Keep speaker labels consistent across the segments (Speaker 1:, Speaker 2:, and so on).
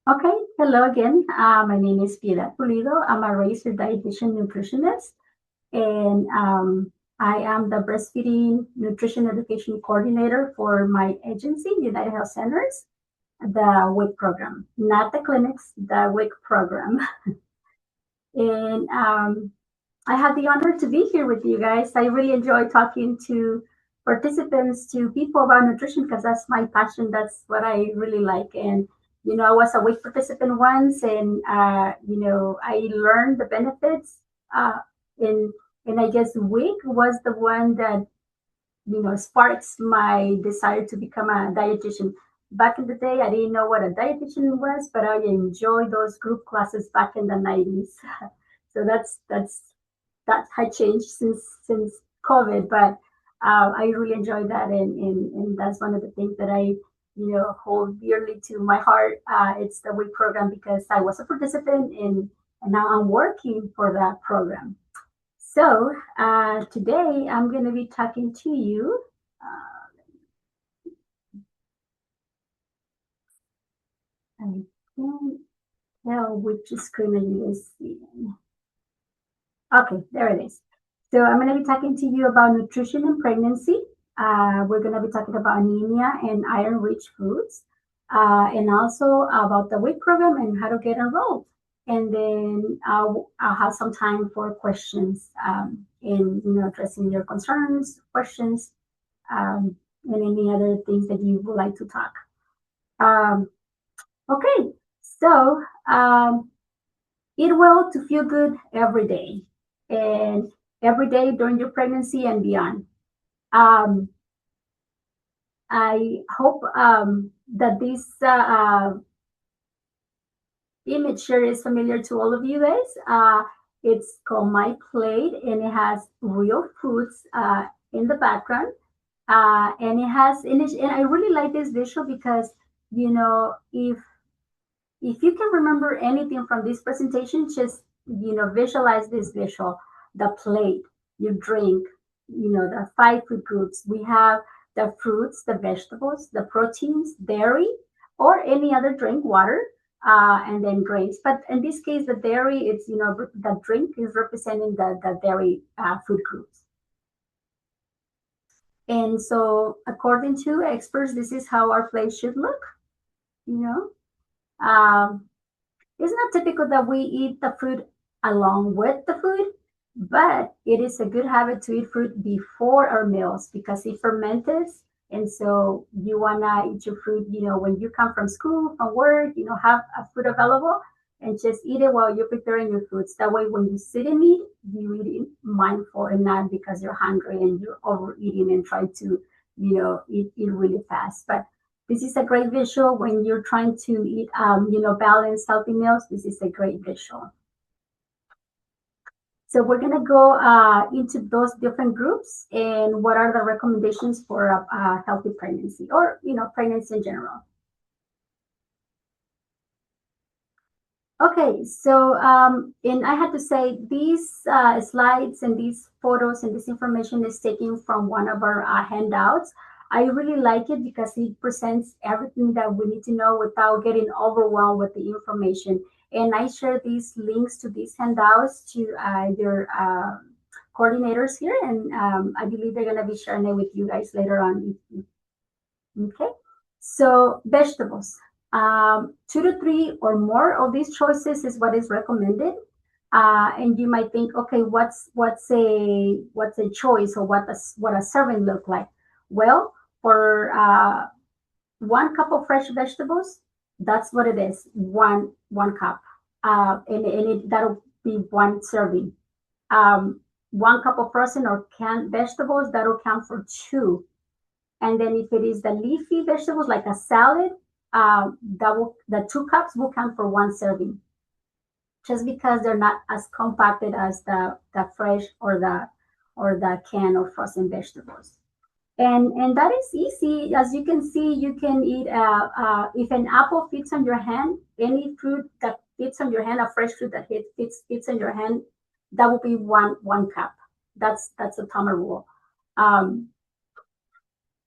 Speaker 1: Okay, hello again. My name is Piedad Pulido. I'm a registered dietitian nutritionist, and I am the breastfeeding nutrition education coordinator for my agency, United Health Centers, the WIC program, not the clinics, the WIC program. And I have the honor to be here with you guys. I really enjoy talking to participants, to people about nutrition, because that's my passion. That's what I really like. And, I was a WIC participant once, and, I learned the benefits. And, and I guess WIC was the one that, sparks my desire to become a dietitian. Back in the day, I didn't know what a dietitian was, but I enjoyed those group classes back in the 90s. So that had changed since COVID, but I really enjoy that, and that's one of the things that I hold dearly to my heart. It's the WIC program because I was a participant in, and now I'm working for that program. So today I'm going to be talking to you. I can't tell which screen are you seeing. Okay, there it is. So I'm going to be talking to you about nutrition and pregnancy. We're going to be talking about anemia and iron-rich foods, and also about the WIC program and how to get enrolled. And then I'll have some time for questions, in addressing your concerns, questions, and any other things that you would like to talk. Um, okay, so eat well to feel good every day, and every day during your pregnancy and beyond. Um, I hope that this image here is familiar to all of you guys. It's called My Plate, and it has real foods in the background. And I really like this visual because, if you can remember anything from this presentation, just visualize this visual: the plate, your drink, the five food groups. We have the fruits, the vegetables, the proteins, dairy, or any other drink, water, and then grains. But in this case, the dairy, it's the drink is representing the dairy food groups. And so, according to experts, this is how our plate should look. You know. Um, It's not typical that we eat the fruit along with the food, but it is a good habit to eat fruit before our meals because it ferments. And so you want to eat your fruit, when you come from school, from work, have a fruit available and just eat it while you're preparing your foods. That way, when you sit and eat, you eat it mindful and not because you're hungry and you're overeating and try to, eat really fast. But this is a great visual when you're trying to eat, balanced, healthy meals. This is a great visual. So we're gonna go into those different groups and what are the recommendations for a healthy pregnancy or pregnancy in general. Okay, so and I had to say these slides and these photos and this information is taken from one of our handouts. I really like it because it presents everything that we need to know without getting overwhelmed with the information. And I share these links to these handouts to your coordinators here, and I believe they're going to be sharing it with you guys later on. Okay, so vegetables. 2 to 3 or more of these choices is what is recommended. And you might think, okay, what's a choice or what a serving look like? Well, for 1 cup of fresh vegetables, that's what it is. One cup, that'll be one serving. 1 cup of frozen or canned vegetables, that'll count for two. And then if it is the leafy vegetables like a salad, the 2 cups will count for one serving, just because they're not as compacted as the fresh or the can or frozen vegetables. And that is easy. As you can see, you can eat if an apple fits on your hand, any fruit that fits on your hand, a fresh fruit that fits on your hand, that will be one cup. That's a Tama rule. Um,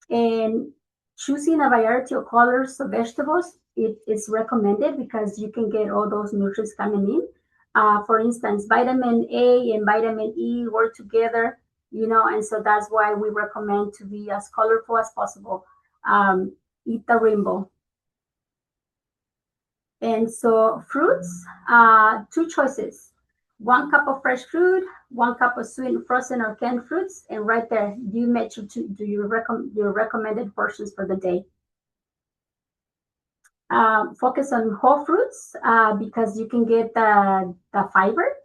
Speaker 1: and choosing a variety of colors of vegetables. it is recommended because you can get all those nutrients coming in. For instance, vitamin A and vitamin E work together, and so that's why we recommend to be as colorful as possible. Eat the rainbow. And so fruits, two choices. 1 cup of fresh fruit, 1 cup of sweet, frozen, or canned fruits, and right there, you met your recommended portions for the day. Focus on whole fruits because you can get the fiber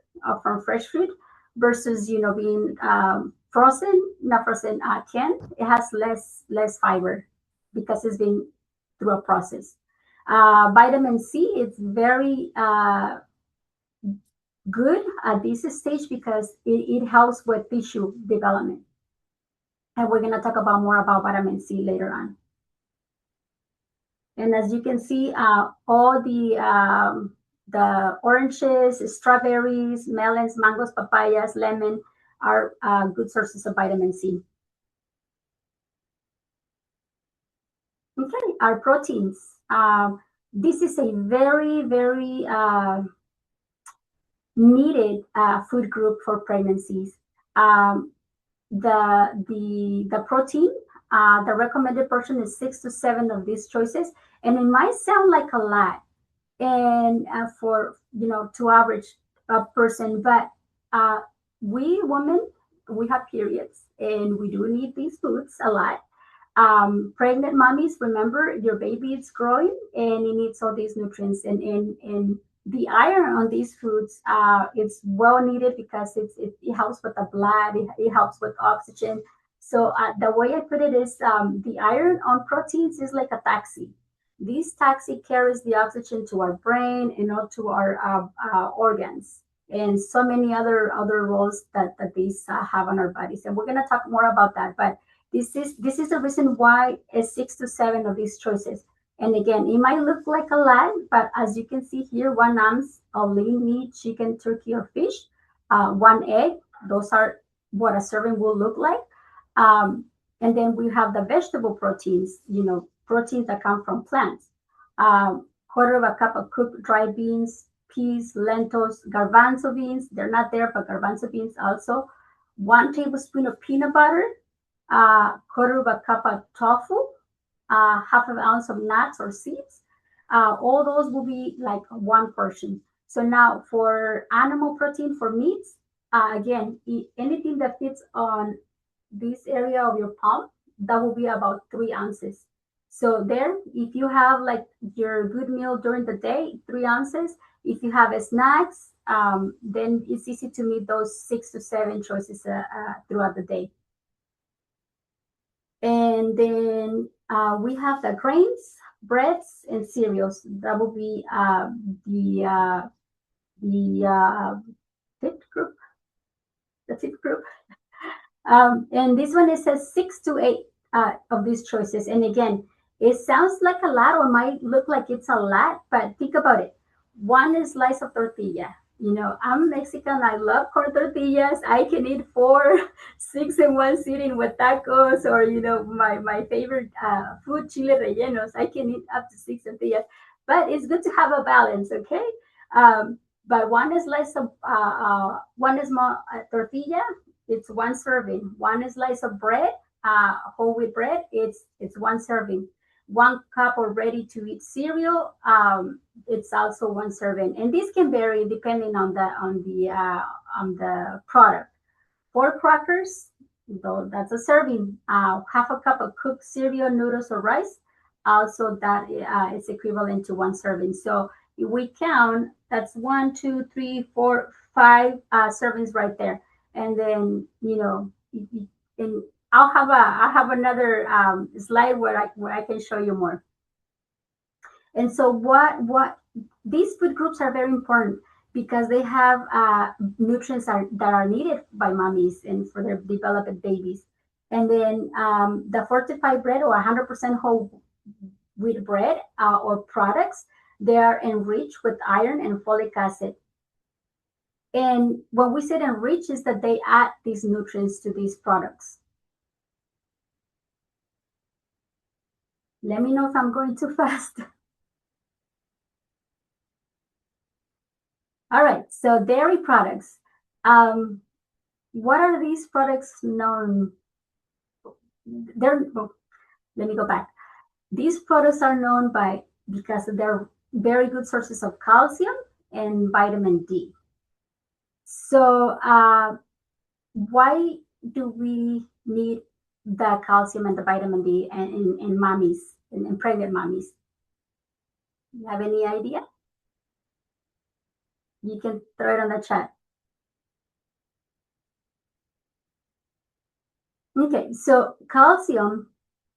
Speaker 1: from fresh fruit versus being frozen, not frozen, canned. It has less fiber because it's been through a process. Vitamin C is very good at this stage because it helps with tissue development. And we're going to talk about more about vitamin C later on. And as you can see, all the oranges, strawberries, melons, mangoes, papayas, lemon are good sources of vitamin C. Okay, our proteins. This is a very, very needed food group for pregnancies. The protein, the recommended portion is 6 to 7 of these choices, and it might sound like a lot, and for to average person, but we women, we have periods, and we do need these foods a lot. Pregnant mommies, remember your baby is growing and it needs all these nutrients, and the iron on these foods is well needed because it helps with the blood, it helps with oxygen. So the way I put it is the iron on proteins is like a taxi. This taxi carries the oxygen to our brain and not to our organs, and so many other roles that these have on our bodies. And we're going to talk more about that. But this is the reason why it's 6 to 7 of these choices. And again, it might look like a lot, but as you can see here, 1 ounce of lean meat, chicken, turkey, or fish, 1 egg. Those are what a serving will look like. And then we have the vegetable proteins, proteins that come from plants. 1/4 cup of cooked dry beans, peas, lentils, garbanzo beans. They're not there, but garbanzo beans also. 1 tablespoon of peanut butter, 1/4 cup of tofu, 1/2 ounce of nuts or seeds. All those will be like one portion. So now for animal protein, for meats, again, anything that fits on this area of your palm, that will be about 3 ounces. So there, if you have like your good meal during the day, 3 ounces. If you have snacks, then it's easy to meet those 6 to 7 choices throughout the day. And then we have the grains, breads, and cereals. That will be the tip group. The tip group. And this one, it says 6 to 8 of these choices. And again, it sounds like a lot or might look like it's a lot, but think about it. One slice of tortilla. I'm Mexican. I love corn tortillas. I can eat 4, 6 in one sitting with tacos, or my favorite food, chile rellenos. I can eat up to 6 tortillas, but it's good to have a balance, okay? But one slice of one small tortilla, it's one serving. One slice of bread, whole wheat bread, it's one serving. 1 cup of ready to eat cereal, it's also one serving, and this can vary depending on the product. 4 crackers, though, that's a serving. 1/2 cup of cooked cereal, noodles, or rice, also that is equivalent to one serving. So if we count, that's 1, 2, 3, 4, 5 servings right there. And then and I'll have another slide where I can show you more. And so what these food groups are very important because they have nutrients that are needed by mommies and for their developed babies. And then the fortified bread or 100% whole wheat bread or products, they are enriched with iron and folic acid. And when we say enriched is that they add these nutrients to these products. Let me know if I'm going too fast. All right. So dairy products. Um, what are these products known? They're, oh, let me go back. These products are known by because they're very good sources of calcium and vitamin D. So why do we need the calcium and the vitamin D in mommies, in pregnant mommies? You have any idea? You can throw it on the chat. Okay, so calcium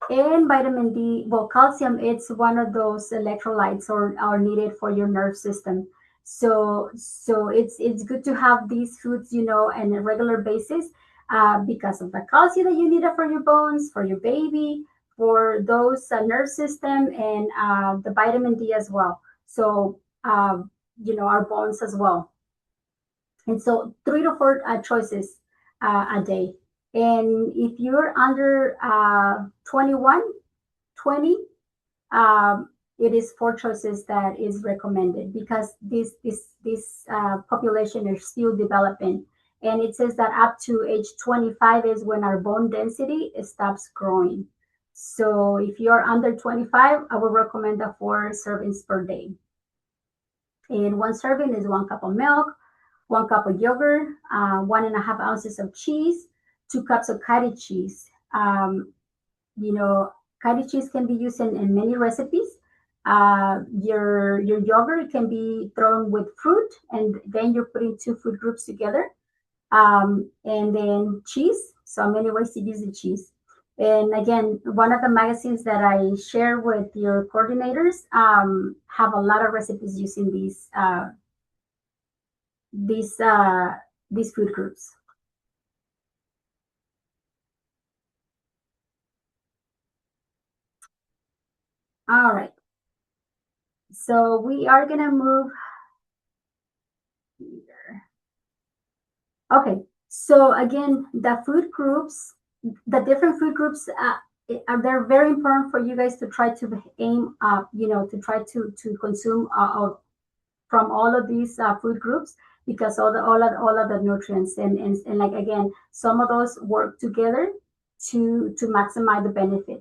Speaker 1: and vitamin D, well, calcium, it's one of those electrolytes or are needed for your nerve system. So it's good to have these foods, on a regular basis, because of the calcium that you need it for your bones, for your baby, for those nerve system, and the vitamin D as well. So our bones as well. And so 3 to 4 choices a day. And if you're under 21, 20, it is 4 choices that is recommended because this population is still developing. And it says that up to age 25 is when our bone density stops growing. So if you're under 25, I would recommend the 4 servings per day. And one serving is 1 cup of milk, 1 cup of yogurt, 1.5 ounces of cheese, 2 cups of cottage cheese. You know, Cottage cheese can be used in many recipes. Your yogurt can be thrown with fruit, and then you're putting 2 food groups together. And then cheese. So many ways to use the cheese. And again, one of the magazines that I share with your coordinators have a lot of recipes using these uh, these food groups. All right. So we are gonna move here. Okay. So again, the different food groups are they're very important for you guys to try to aim up, to try to consume from all of these food groups because all of the nutrients and like again, some of those work together to maximize the benefit.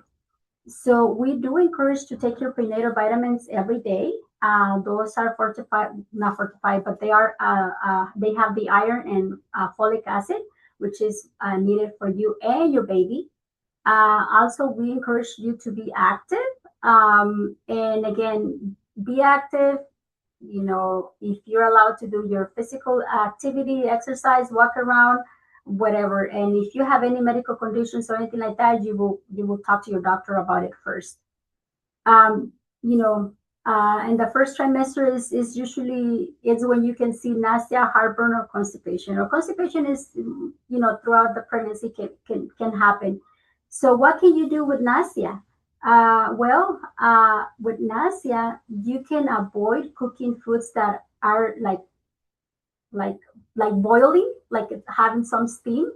Speaker 1: So we do encourage to take your prenatal vitamins every day. Those are fortified, not fortified, but they have the iron and folic acid, which is needed for you and your baby. Also, we encourage you to be active. And again, be active. If you're allowed to do your physical activity, exercise, walk around, whatever. And if you have any medical conditions or anything like that, you will talk to your doctor about it first. um, you know, and the first trimester is usually it's when you can see nausea, heartburn, or constipation. Or constipation is throughout the pregnancy can happen. So what can you do with nausea? With nausea, you can avoid cooking foods that are like like boiling, like having some steam.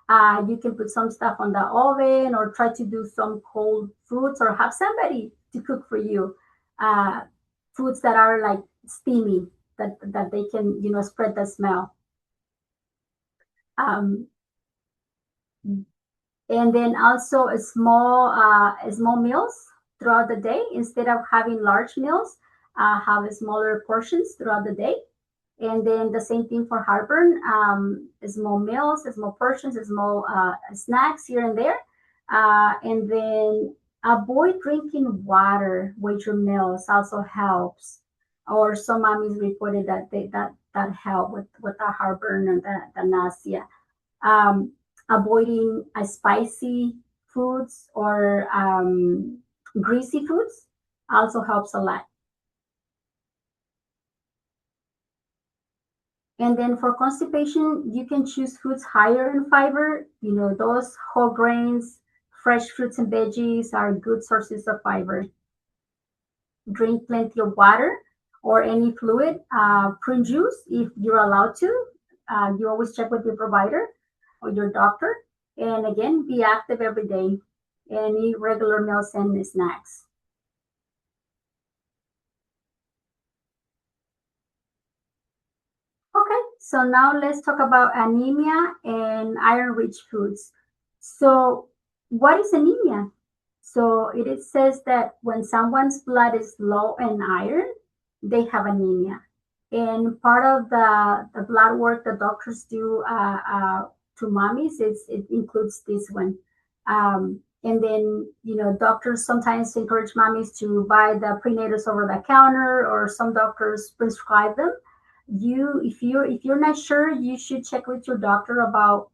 Speaker 1: You can put some stuff on the oven or try to do some cold foods or have somebody to cook for you. Uh, Foods that are like steamy that they can spread the smell. Um, and then also a small meals throughout the day instead of having large meals. Have smaller portions throughout the day. And then the same thing for heartburn, small meals, small portions, small snacks here and there. And then avoid drinking water with your meals also helps. Or some mommies reported that help with the heartburn and the nausea. Um, Avoiding spicy foods or greasy foods also helps a lot. And then for constipation, you can choose foods higher in fiber. Those whole grains, fresh fruits and veggies are good sources of fiber. Drink plenty of water or any fluid, prune juice if you're allowed to. You always check with your provider or your doctor. And again, be active every day and eat regular meals and snacks. So now let's talk about anemia and iron-rich foods. So what is anemia? So it says that when someone's blood is low in iron, they have anemia. And part of the blood work that doctors do to mommies it includes this one. And then, doctors sometimes encourage mommies to buy the prenatals over the counter, or some doctors prescribe them. If you're not sure, you should check with your doctor about,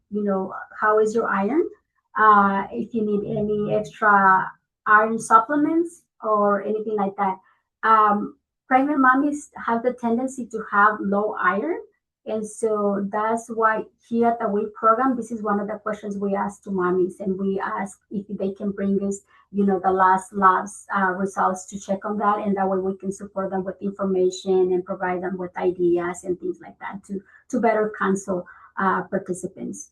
Speaker 1: how is your iron, if you need any extra iron supplements or anything like that. Pregnant mommies have the tendency to have low iron. And so that's why here at the WAIT program, this is one of the questions we ask to mommies, and we ask if they can bring us, the last labs results to check on that, and that way we can support them with information and provide them with ideas and things like that to better counsel participants.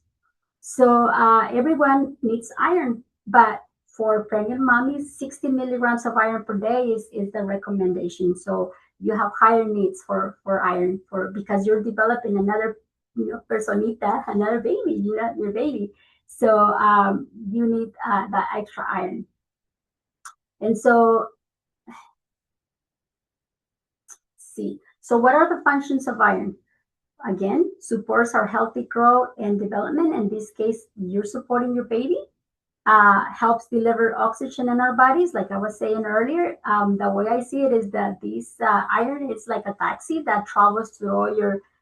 Speaker 1: So everyone needs iron, but for pregnant mommies, 60 milligrams of iron per day is the recommendation. So you have higher needs for iron because you're developing another personita, another baby, your baby. So you need that extra iron. And so, see, so what are the functions of iron? Again, supports our healthy growth and development. In this case, you're supporting your baby. Helps deliver oxygen in our bodies. Like I was saying earlier, the way I see it is that this iron is like a taxi that travels through all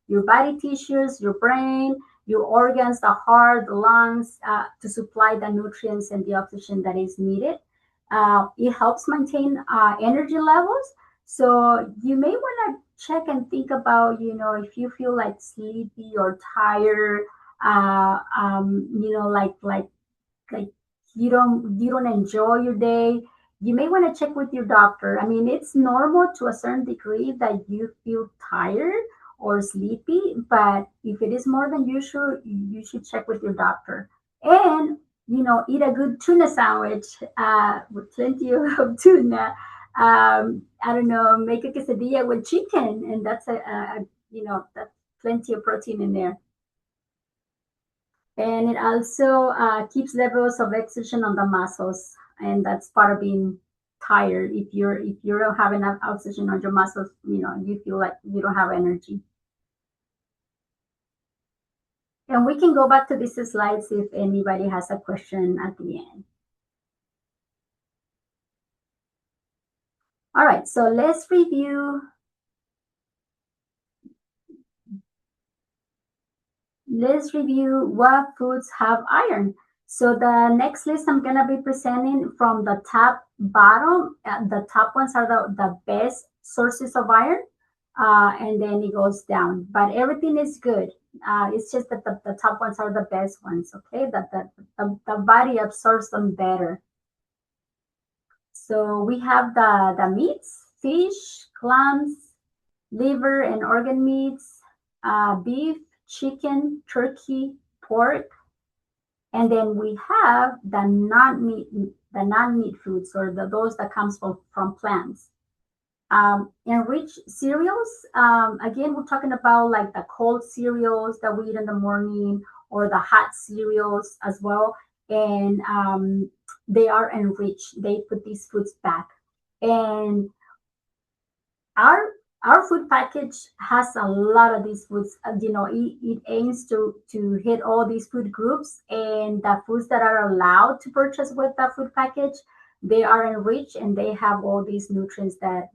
Speaker 1: your body tissues, your brain, your organs, the heart, the lungs, to supply the nutrients and the oxygen that is needed. It helps maintain energy levels. So you may want to check and think about, if you feel like sleepy or tired, like you don't enjoy your day, you may want to check with your doctor. I mean, it's normal to a certain degree that you feel tired or sleepy, but if it is more than usual, you should check with your doctor. And eat a good tuna sandwich with plenty of tuna. I don't know, make a quesadilla with chicken, and that's that's plenty of protein in there. And it also keeps levels of oxygen on the muscles, and that's part of being tired. If you don't have enough oxygen on your muscles, you feel like you don't have energy. And we can go back to these slides if anybody has a question at the end. All right, so let's review what foods have iron. So the next list I'm gonna be presenting from the top bottom. The top ones are the best sources of iron, and then it goes down. But everything is good. It's just that the top ones are the best ones. Okay, that the body absorbs them better. So we have the meats: fish, clams, liver and organ meats, beef, chicken, turkey, pork, and then we have the non-meat foods, or those that comes from plants. Enriched cereals. Again, we're talking about like the cold cereals that we eat in the morning, or the hot cereals as well. And they are enriched. They put these foods back. And our our food package has a lot of these foods. It aims to hit all these food groups, and the foods that are allowed to purchase with the food package, they are enriched, and they have all these nutrients that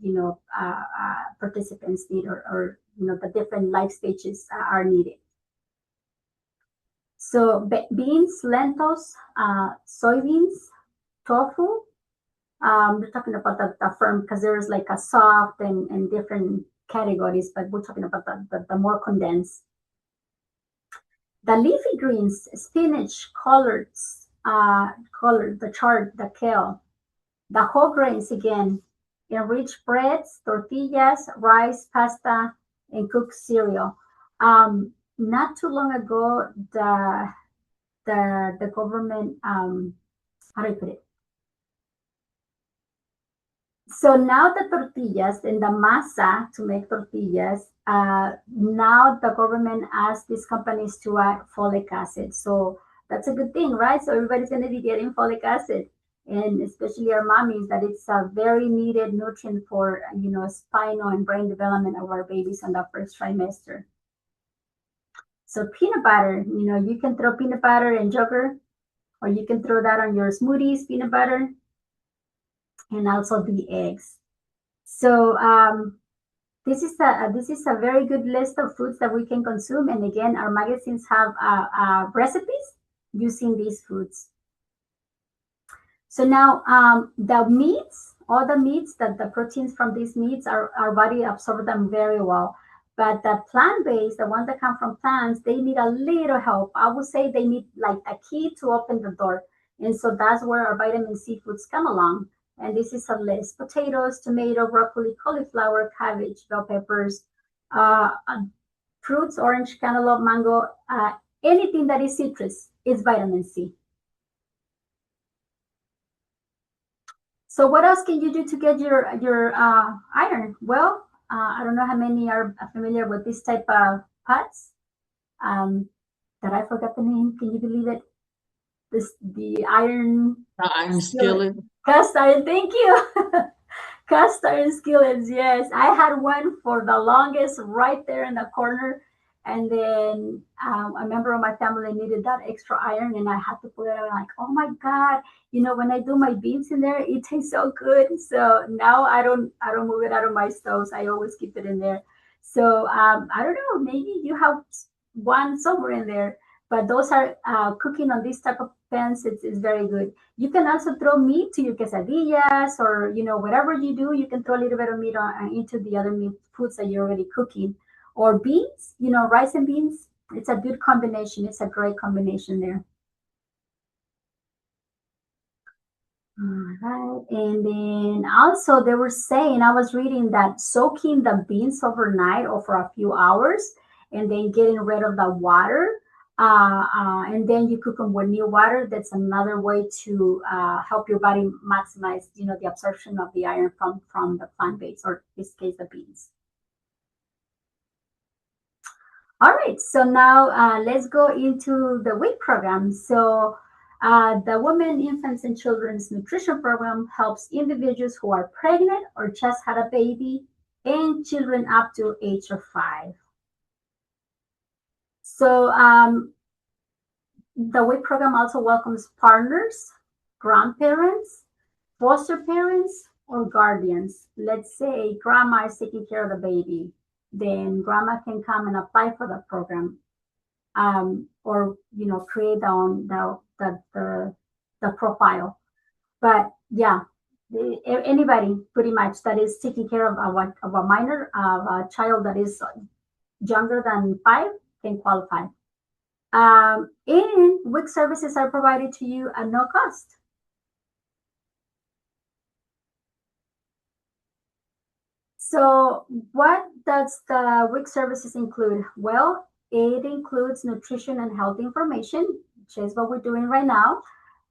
Speaker 1: participants need, or the different life stages are needed. So beans, lentils, soybeans, tofu. We're talking about the firm, because there's like a soft and different categories, but we're talking about the more condensed. The leafy greens: spinach, collards, the chard, the kale. The whole grains again: enriched breads, tortillas, rice, pasta, and cooked cereal. Not too long ago, the government, how do you put it? So now the tortillas and the masa to make tortillas, now the government asked these companies to add folic acid. So that's a good thing, right? So everybody's going to be getting folic acid, and especially our mommies, that it's a very needed nutrient for spinal and brain development of our babies on the first trimester. So peanut butter, you can throw peanut butter and yogurt, or you can throw that on your smoothies, peanut butter, and also the eggs. So this is a very good list of foods that we can consume. And again, our magazines have recipes using these foods. So now the meats, all the meats, that the proteins from these meats, our body absorb them very well. But the plant-based, the ones that come from plants, they need a little help. I would say they need like a key to open the door. And so that's where our vitamin C foods come along. And this is a list: potatoes, tomato, broccoli, cauliflower, cabbage, bell peppers, fruits, orange, cantaloupe, mango, anything that is citrus is vitamin C. So what else can you do to get your iron? Well, I don't know how many are familiar with this type of pots. Um, that I forgot the name. Can you believe it? The iron
Speaker 2: I'm
Speaker 1: skillet.
Speaker 2: skillet.
Speaker 1: Cast iron. Thank you. Cast iron skillets, yes. I had one for the longest right there in the corner. And then a member of my family needed that extra iron, and I had to put it on. Like, oh my God, when I do my beans in there, it tastes so good. So now I don't move it out of my stoves. I always keep it in there. So I don't know, maybe you have one somewhere in there, but those are cooking on this type of pans. It's very good. You can also throw meat to your quesadillas, or whatever you do. You can throw a little bit of meat into the other meat foods that you're already cooking, or beans. Rice and beans. It's a good combination. It's a great combination there. All right. And then also they were saying, I was reading that soaking the beans overnight or for a few hours, and then getting rid of the water. And then you cook them with new water. That's another way to help your body maximize, the absorption of the iron from the plant based, or in this case, the beans. All right, so now let's go into the WIC program. So the Women, Infants, and Children's Nutrition Program helps individuals who are pregnant or just had a baby, and children up to age of 5. So the WIC program also welcomes partners, grandparents, foster parents, or guardians. Let's say grandma is taking care of the baby, then grandma can come and apply for the program, or create the profile. But yeah, anybody pretty much that is taking care of a minor, of a child that is younger than 5, can qualify. And WIC services are provided to you at no cost. So what does the WIC services include? Well, it includes nutrition and health information, which is what we're doing right now.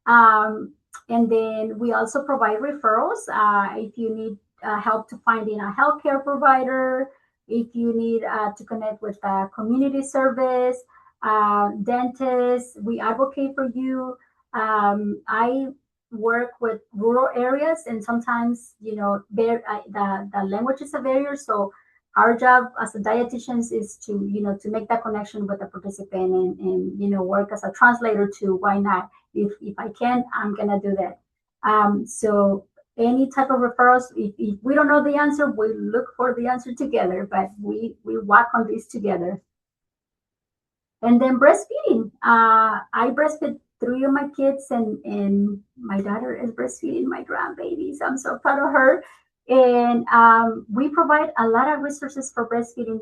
Speaker 1: Um, and then we also provide referrals if you need help to finding a healthcare provider, if you need to connect with a community service, dentists. We advocate for you. I work with rural areas, and sometimes the language is a barrier. So our job as a dietitians is to make that connection with the participant, and work as a translator to why not. If I can, I'm gonna do that. So any type of referrals, if we don't know the answer, we look for the answer together, but we work on this together. And then breastfeeding. I breastfeed 3 of my kids, and my daughter is breastfeeding my grandbabies. I'm so proud of her. And we provide a lot of resources for breastfeeding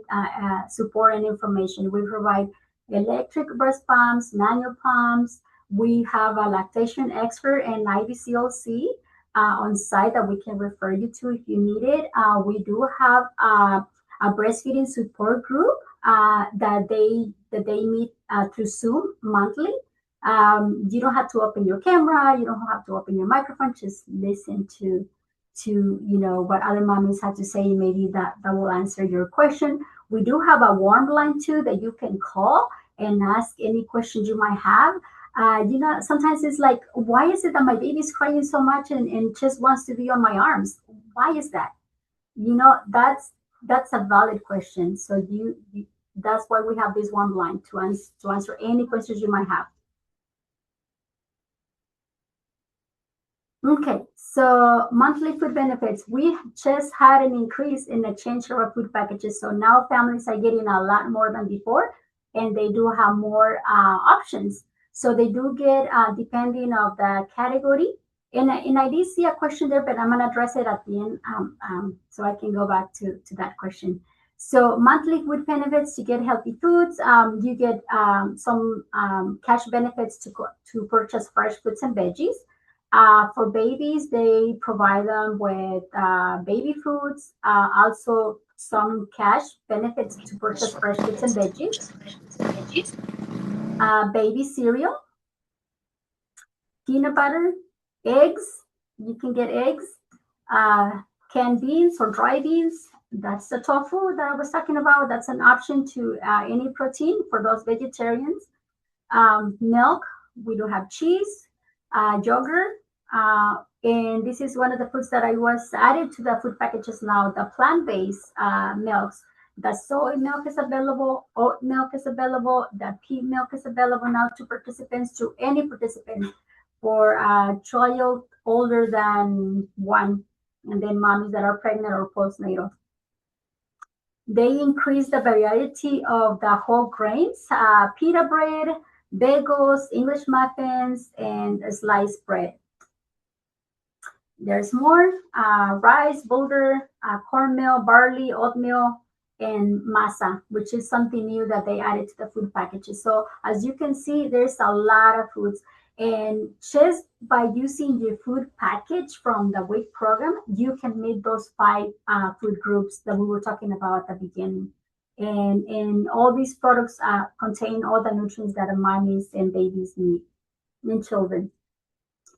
Speaker 1: support and information. We provide electric breast pumps, manual pumps. We have a lactation expert and IBCLC on site that we can refer you to if you need it. We do have a breastfeeding support group that they meet through Zoom monthly. You don't have to open your camera, you don't have to open your microphone, just listen to, what other mommies had to say. Maybe that will answer your question. We do have a warm line too that you can call and ask any questions you might have. Sometimes it's like, why is it that my baby's crying so much and just wants to be on my arms? Why is that? That's a valid question. So that's why we have this one line to answer any questions you might have. Okay, so monthly food benefits. We just had an increase in the change of food packages. So now families are getting a lot more than before, and they do have more options. So they do get, depending of the category. And I did see a question there, but I'm going to address it at the end, so I can go back to that question. So monthly food benefits, you get healthy foods. You get some cash benefits to purchase fresh fruits and veggies. For babies, they provide them with baby foods, also some cash benefits to purchase fresh fruits and veggies, baby cereal, peanut butter, eggs. You can get eggs, canned beans or dry beans. That's the tofu that I was talking about. That's an option to any protein for those vegetarians. Milk, we do have cheese, yogurt, and this is one of the foods that I was added to the food packages now, the plant-based milks. The soy milk is available, oat milk is available, the pea milk is available now to participants, to any participant for a child older than 1, and then moms that are pregnant or postnatal. They increase the variety of the whole grains, pita bread, bagels, English muffins, and sliced bread. There's more rice, bulgur, cornmeal, barley, oatmeal, and masa, which is something new that they added to the food packages. So as you can see, there's a lot of foods. And just by using the food package from the WIC program, you can meet those 5 food groups that we were talking about at the beginning. And all these products contain all the nutrients that mommies and babies need, and children.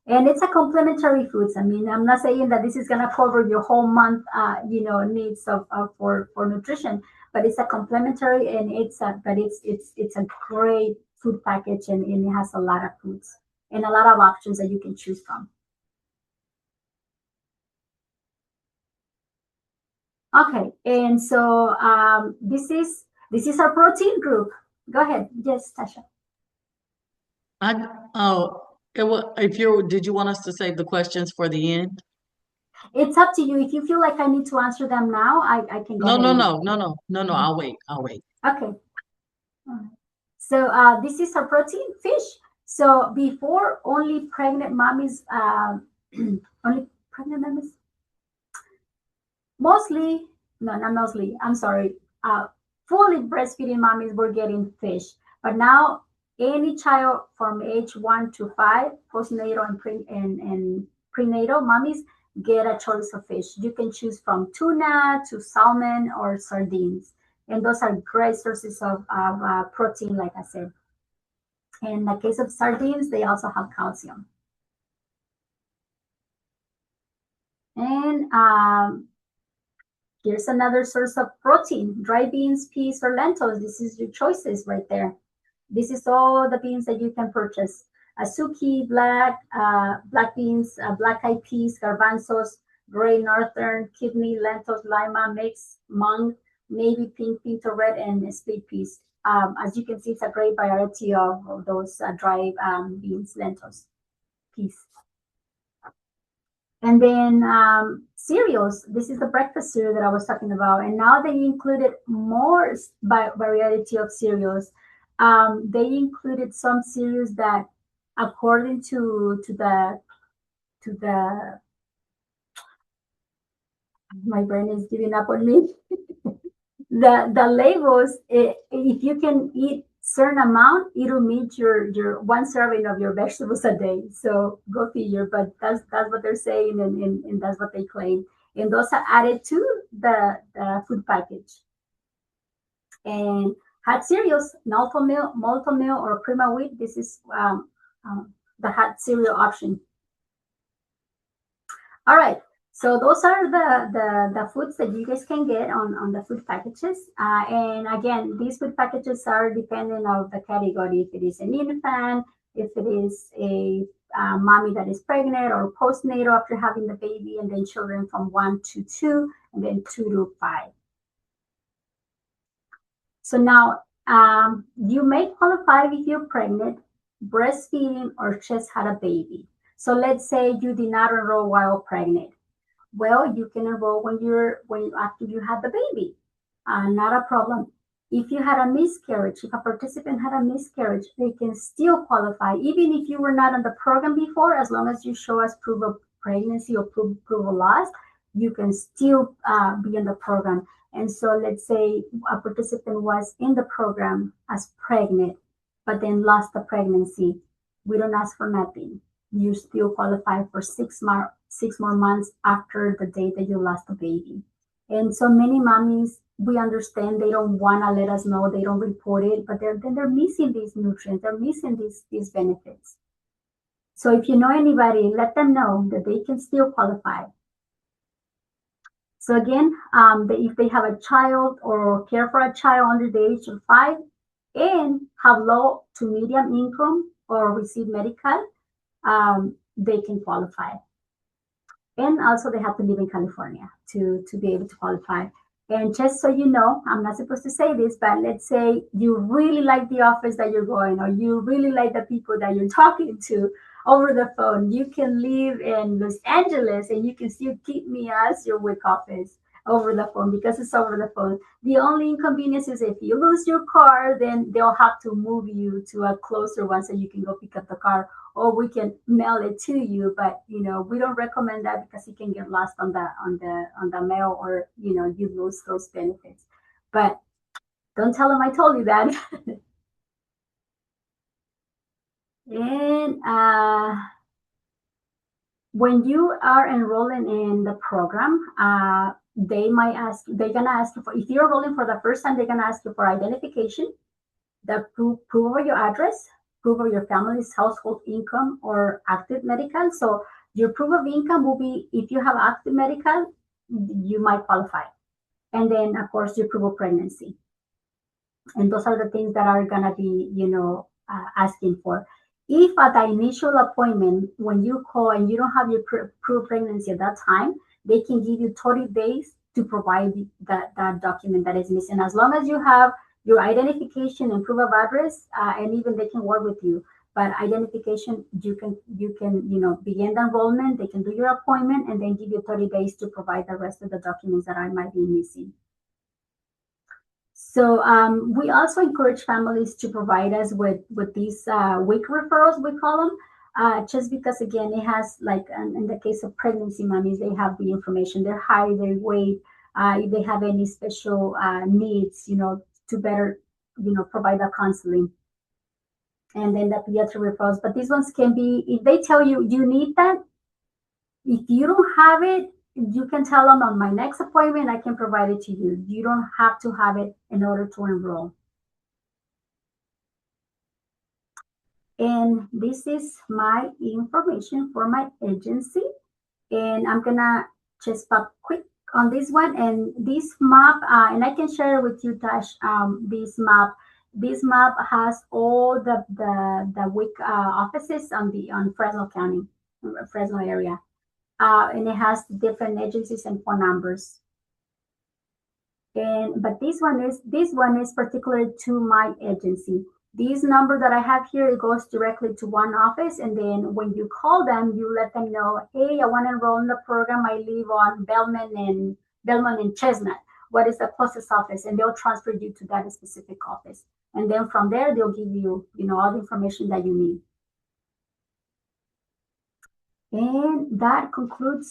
Speaker 1: And it's a complementary foods. I mean, I'm not saying that this is going to cover your whole month, needs for nutrition, but it's a complementary, and it's a great food package, and it has a lot of foods and a lot of options that you can choose from. Okay, and so this is our protein group. Go ahead, yes, Tasha.
Speaker 2: Did you want us to save the questions for the end?
Speaker 1: It's up to you. If you feel like I need to answer them now, I can go
Speaker 2: No,
Speaker 1: ahead.
Speaker 2: no. I'll wait.
Speaker 1: Okay. So this is our protein, fish. So before, only pregnant mommies, only pregnant mommies, mostly, no, not mostly, I'm sorry, fully breastfeeding mommies were getting fish. But now any child from age 1 to 5, postnatal and prenatal mommies get a choice of fish. You can choose from tuna to salmon or sardines. And those are great sources of protein, like I said. In the case of sardines, they also have calcium. And here's another source of protein, dry beans, peas, or lentils. This is your choices right there. This is all the beans that you can purchase. Azuki, black beans, black-eyed peas, garbanzos, gray northern, kidney, lentils, lima, mix, mung, navy pink, pinto red, and split peas. As you can see, it's a great variety of those dry beans, lentils, peas. And then cereals. This is the breakfast cereal that I was talking about. And now they included more variety of cereals. They included some cereals that, according to the my brain is giving up on me. the labels, if you can eat certain amount, it'll meet your 1 serving of your vegetables a day. So go figure, but that's what they're saying, and that's what they claim. And those are added to the food package. And hot cereals, malto meal, or cream of wheat. This is the hot cereal option. All right. So those are the foods that you guys can get on the food packages. And again, these food packages are dependent on the category. If it is an infant, if it is a mommy that is pregnant or postnatal after having the baby, and then children from 1 to 2, and then 2 to 5. So now you may qualify if you're pregnant, breastfeeding, or just had a baby. So let's say you did not enroll while pregnant. Well, you can enroll when after you had the baby. Not a problem. If you had a miscarriage, if a participant had a miscarriage, they can still qualify, even if you were not on the program before. As long as you show us proof of pregnancy or proof of loss, you can still be in the program. And so, let's say a participant was in the program as pregnant, but then lost the pregnancy. We don't ask for nothing. You still qualify for 6 more months after the date that you lost the baby. And so many mommies, we understand they don't want to let us know, they don't report it, but they're missing these nutrients, they're missing these benefits. So if you know anybody, let them know that they can still qualify. So again, if they have a child or care for a child under the age of 5 and have low to medium income or receive medical, they can qualify. And also they have to live in California to be able to qualify. And just so you know, I'm not supposed to say this, but let's say you really like the office that you're going, or you really like the people that you're talking to over the phone. You can live in Los Angeles and you can still keep me as your WIC office over the phone because it's over the phone. The only inconvenience is if you lose your car, then they'll have to move you to a closer one so you can go pick up the car, or we can mail it to you. But we don't recommend that because it can get lost on the mail, or you lose those benefits. But don't tell them I told you that. And when you are enrolling in the program, they're gonna ask you for, if you're enrolling for the first time, they're gonna ask you for identification, the proof of your address, proof of your family's household income or active medical. So your proof of income will be, if you have active medical, you might qualify. And then of course your proof of pregnancy. And those are the things that are gonna be, asking for. If at the initial appointment, when you call and you don't have your proof of pregnancy at that time, they can give you 30 days to provide that document that is missing. As long as you have your identification and proof of address, and even they can work with you. But identification, you can begin the enrollment. They can do your appointment and then give you 30 days to provide the rest of the documents that might be missing. So we also encourage families to provide us with these WIC referrals, we call them, just because again it has, like in the case of pregnancy mommies, they have the information, their height, their weight, if they have any special needs, to better provide the counseling. And then the pediatric referrals. But these ones can be, if they tell you you need that, if you don't have it, you can tell them on my next appointment, I can provide it to you. You don't have to have it in order to enroll. And this is my information for my agency. And I'm gonna just pop quick on this one. And this map, and I can share it with you, Tash, this map. This map has all the WIC offices on Fresno County, Fresno area. And it has different agencies and phone numbers. But this one is particular to my agency. This number that I have here, it goes directly to one office, and then when you call them, you let them know, hey, I want to enroll in the program. I live on Bellman and Chestnut. What is the closest office? And they'll transfer you to that specific office. And then from there, they'll give you, all the information that you need. And that concludes